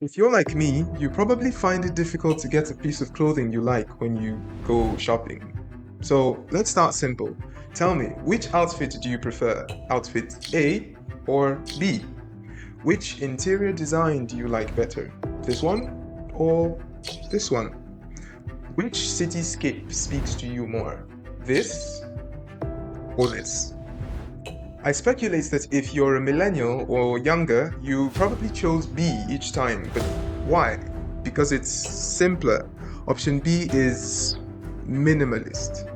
If you're like me, you probably find it difficult to get a piece of clothing you like when you go shopping. So let's start simple. Tell me, which outfit do you prefer? Outfit A or B? Which interior design do you like better? This one or this one? Which cityscape speaks to you more? This or this? I speculate that if you're a millennial or younger, you probably chose B each time. But why? Because it's simpler. Option B is minimalist.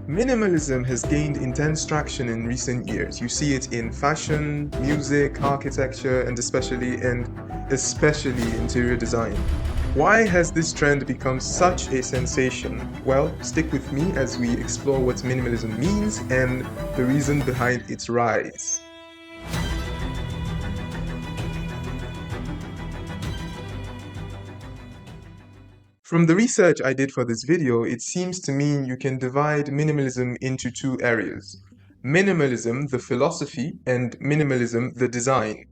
Minimalism has gained intense traction in recent years. You see it in fashion, music, architecture, and especially interior design. Why has this trend become such a sensation? Well, stick with me as we explore what minimalism means and the reason behind its rise. From the research I did for this video, it seems to me you can divide minimalism into two areas. Minimalism, the philosophy, and minimalism, the design.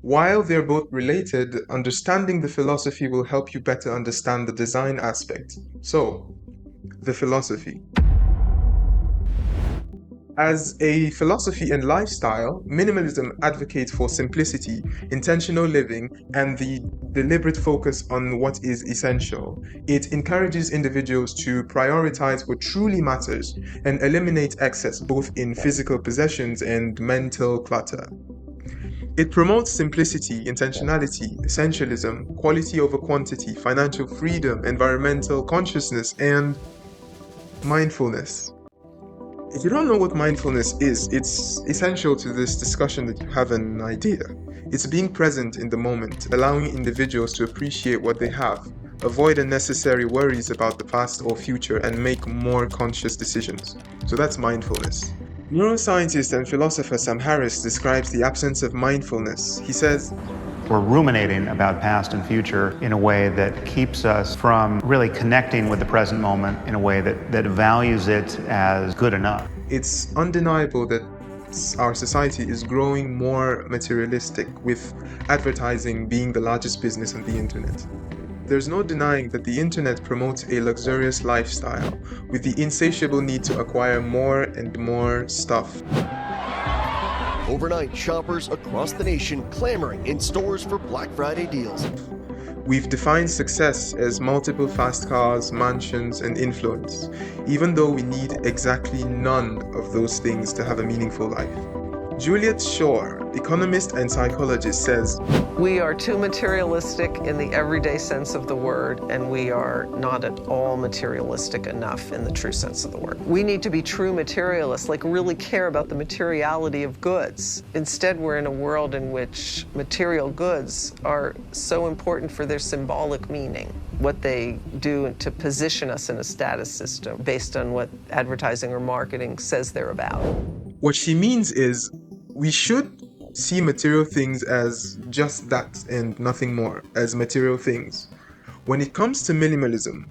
While they're both related, understanding the philosophy will help you better understand the design aspect. So, the philosophy. As a philosophy and lifestyle, minimalism advocates for simplicity, intentional living, and the deliberate focus on what is essential. It encourages individuals to prioritize what truly matters and eliminate excess both in physical possessions and mental clutter. It promotes simplicity, intentionality, essentialism, quality over quantity, financial freedom, environmental consciousness, and mindfulness. If you don't know what mindfulness is, it's essential to this discussion that you have an idea. It's being present in the moment, allowing individuals to appreciate what they have, avoid unnecessary worries about the past or future, and make more conscious decisions. So that's mindfulness. Neuroscientist and philosopher Sam Harris describes the absence of mindfulness. He says, we're ruminating about past and future in a way that keeps us from really connecting with the present moment in a way that values it as good enough. It's undeniable that our society is growing more materialistic, with advertising being the largest business on the internet. There's no denying that the internet promotes a luxurious lifestyle, with the insatiable need to acquire more and more stuff. Overnight, shoppers across the nation clamoring in stores for Black Friday deals. We've defined success as multiple fast cars, mansions, and influence, even though we need exactly none of those things to have a meaningful life. Juliet Shore, economist and psychologist, says, we are too materialistic in the everyday sense of the word, and we are not at all materialistic enough in the true sense of the word. We need to be true materialists, like really care about the materiality of goods. Instead, we're in a world in which material goods are so important for their symbolic meaning, what they do to position us in a status system based on what advertising or marketing says they're about. What she means is, we should see material things as just that and nothing more, as material things. When it comes to minimalism,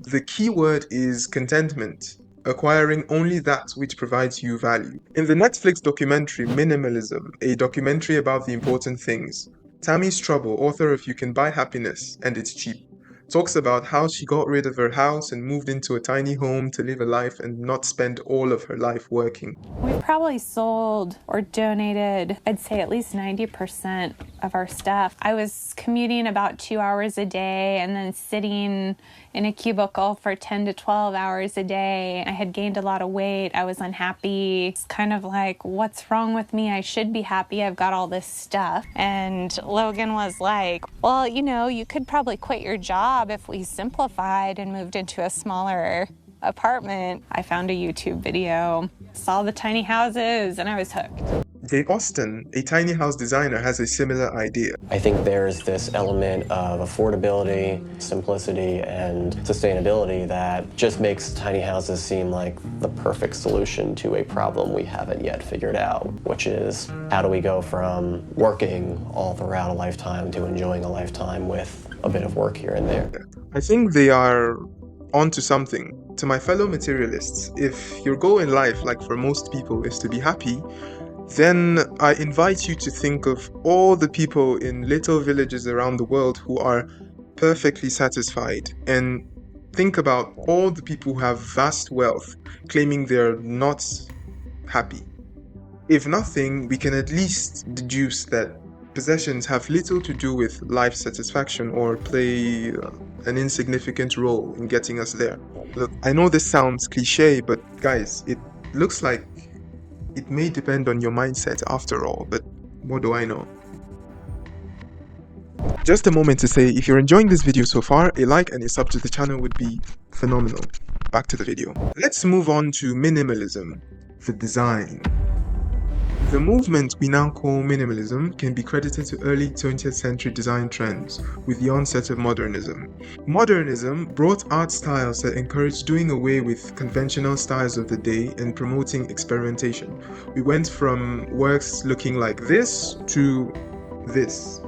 the key word is contentment, acquiring only that which provides you value. In the Netflix documentary Minimalism, a documentary about the important things, Tammy Strobel, author of You Can Buy Happiness and It's Cheap, talks about how she got rid of her house and moved into a tiny home to live a life and not spend all of her life working. We probably sold or donated, I'd say at least 90% of our stuff. I was commuting about 2 hours a day and then sitting in a cubicle for 10 to 12 hours a day. I had gained a lot of weight. I was unhappy. It's kind of like, what's wrong with me? I should be happy. I've got all this stuff. And Logan was like, well, you could probably quit your job if we simplified and moved into a smaller apartment. I found a YouTube video, saw the tiny houses, and I was hooked. Jane Austen, a tiny house designer, has a similar idea. I think there's this element of affordability, simplicity, and sustainability that just makes tiny houses seem like the perfect solution to a problem we haven't yet figured out, which is how do we go from working all throughout a lifetime to enjoying a lifetime with a bit of work here and there. I think they are onto something. To my fellow materialists, if your goal in life, like for most people, is to be happy, then I invite you to think of all the people in little villages around the world who are perfectly satisfied, and think about all the people who have vast wealth claiming they're not happy. If nothing, we can at least deduce that possessions have little to do with life satisfaction or play an insignificant role in getting us there. Look, I know this sounds cliche, but guys, it looks like it may depend on your mindset after all, but what do I know? Just a moment to say, if you're enjoying this video so far, a like and a sub to the channel would be phenomenal. Back to the video. Let's move on to minimalism, the design. The movement we now call minimalism can be credited to early 20th century design trends with the onset of modernism. Modernism brought art styles that encouraged doing away with conventional styles of the day and promoting experimentation. We went from works looking like this to this.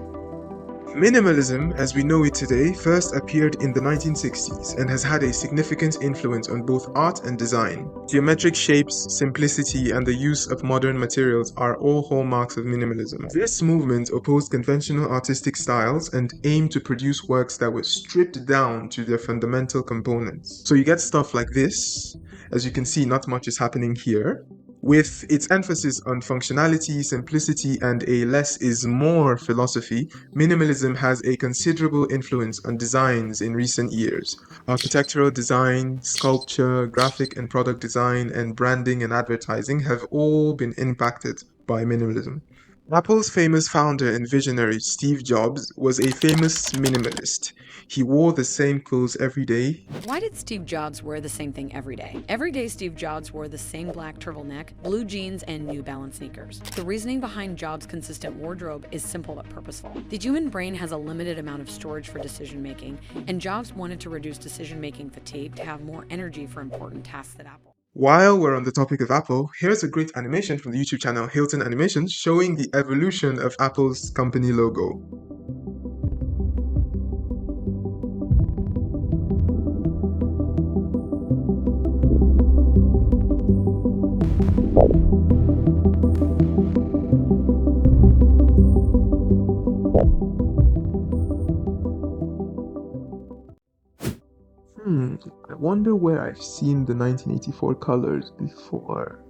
Minimalism, as we know it today, first appeared in the 1960s and has had a significant influence on both art and design. Geometric shapes, simplicity, and the use of modern materials are all hallmarks of minimalism. This movement opposed conventional artistic styles and aimed to produce works that were stripped down to their fundamental components. So you get stuff like this. As you can see, not much is happening here. With its emphasis on functionality, simplicity, and a less is more philosophy, minimalism has a considerable influence on designs in recent years. Architectural design, sculpture, graphic and product design, and branding and advertising have all been impacted by minimalism. Apple's famous founder and visionary Steve Jobs was a famous minimalist. He wore the same clothes every day. Why did Steve Jobs wear the same thing every day? Every day Steve Jobs wore the same black turtleneck, blue jeans, and New Balance sneakers. The reasoning behind Jobs' consistent wardrobe is simple but purposeful. The human brain has a limited amount of storage for decision making, and Jobs wanted to reduce decision making fatigue to have more energy for important tasks at Apple. While we're on the topic of Apple, here's a great animation from the YouTube channel Hilton Animations showing the evolution of Apple's company logo. I wonder where I've seen the 1984 colors before.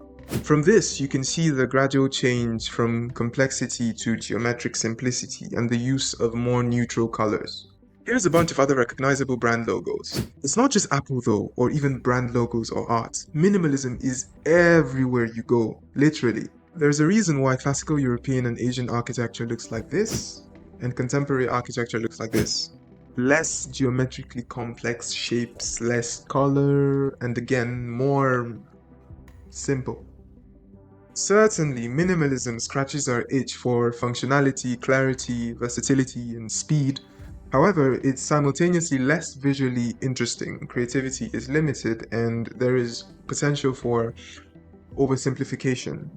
From this, you can see the gradual change from complexity to geometric simplicity and the use of more neutral colors. Here's a bunch of other recognizable brand logos. It's not just Apple though, or even brand logos or art. Minimalism is everywhere you go, literally. There's a reason why classical European and Asian architecture looks like this, and contemporary architecture looks like this. Less geometrically complex shapes, less color, and again, more simple. Certainly, minimalism scratches our itch for functionality, clarity, versatility, and speed. However, it's simultaneously less visually interesting. Creativity is limited, and there is potential for oversimplification.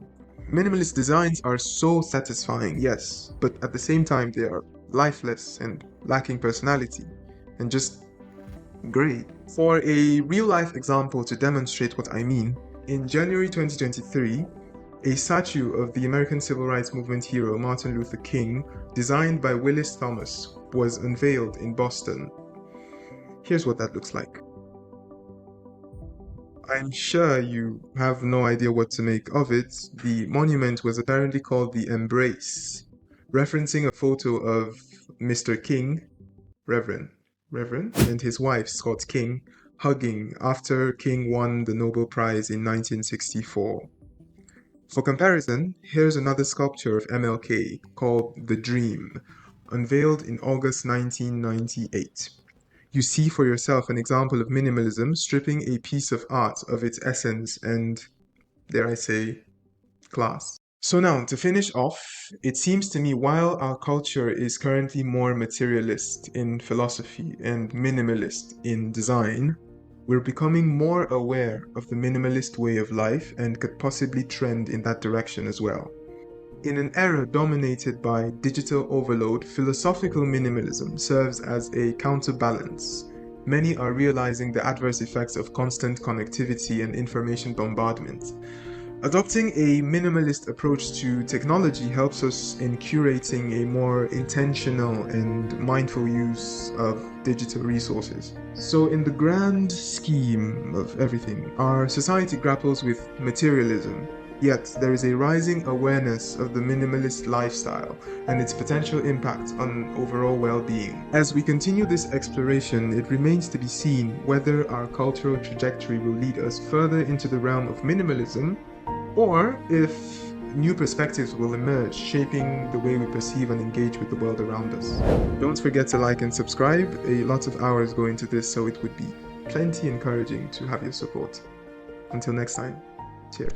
Minimalist designs are so satisfying, yes, but at the same time, they are lifeless and lacking personality, and just great. For a real-life example to demonstrate what I mean, in January 2023, a statue of the American Civil Rights Movement hero Martin Luther King, designed by Willis Thomas, was unveiled in Boston. Here's what that looks like. I'm sure you have no idea what to make of it. The monument was apparently called the Embrace, referencing a photo of Mr. King, Reverend, and his wife, Scott King, hugging after King won the Nobel Prize in 1964. For comparison, here's another sculpture of MLK called The Dream, unveiled in August 1998. You see for yourself an example of minimalism stripping a piece of art of its essence and, dare I say, class. So now, to finish off, it seems to me while our culture is currently more materialist in philosophy and minimalist in design, we're becoming more aware of the minimalist way of life and could possibly trend in that direction as well. In an era dominated by digital overload, philosophical minimalism serves as a counterbalance. Many are realizing the adverse effects of constant connectivity and information bombardment. Adopting a minimalist approach to technology helps us in curating a more intentional and mindful use of digital resources. So in the grand scheme of everything, our society grapples with materialism, yet there is a rising awareness of the minimalist lifestyle and its potential impact on overall well-being. As we continue this exploration, it remains to be seen whether our cultural trajectory will lead us further into the realm of minimalism, or if new perspectives will emerge, shaping the way we perceive and engage with the world around us. Don't forget to like and subscribe. A lot of hours go into this, so it would be plenty encouraging to have your support. Until next time, cheers.